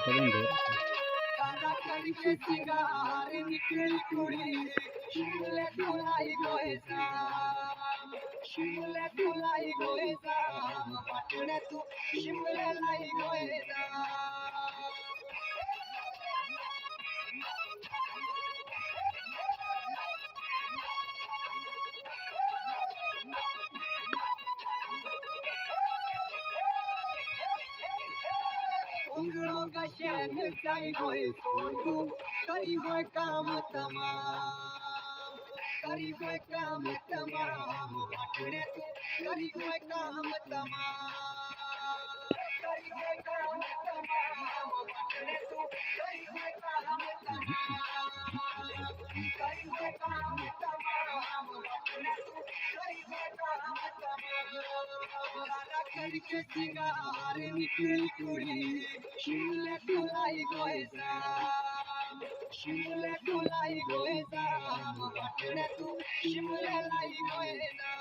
काला करके सिंगार निकली कुड़ी शिमले तुलाई गोएसा शिमले तुलाई गोएसा पटने तू शिमले लाई गोएसा उंगलों का शहर जाई गोए सोनू करी गोए काम तमाम करी गोए काम तमाम पटने तू करी गोए काम तमाम करी गोए काम तमाम पटने तू करी गोए काम तमाम करी गोए काम तमाम पटने तू करी गोए काम तमाम काला करके सिंगार निकली कुड़ी शिमले तुलाई गोएसा शिमले तुलाई गोएसा पटने तू शिमले लाई गोएसा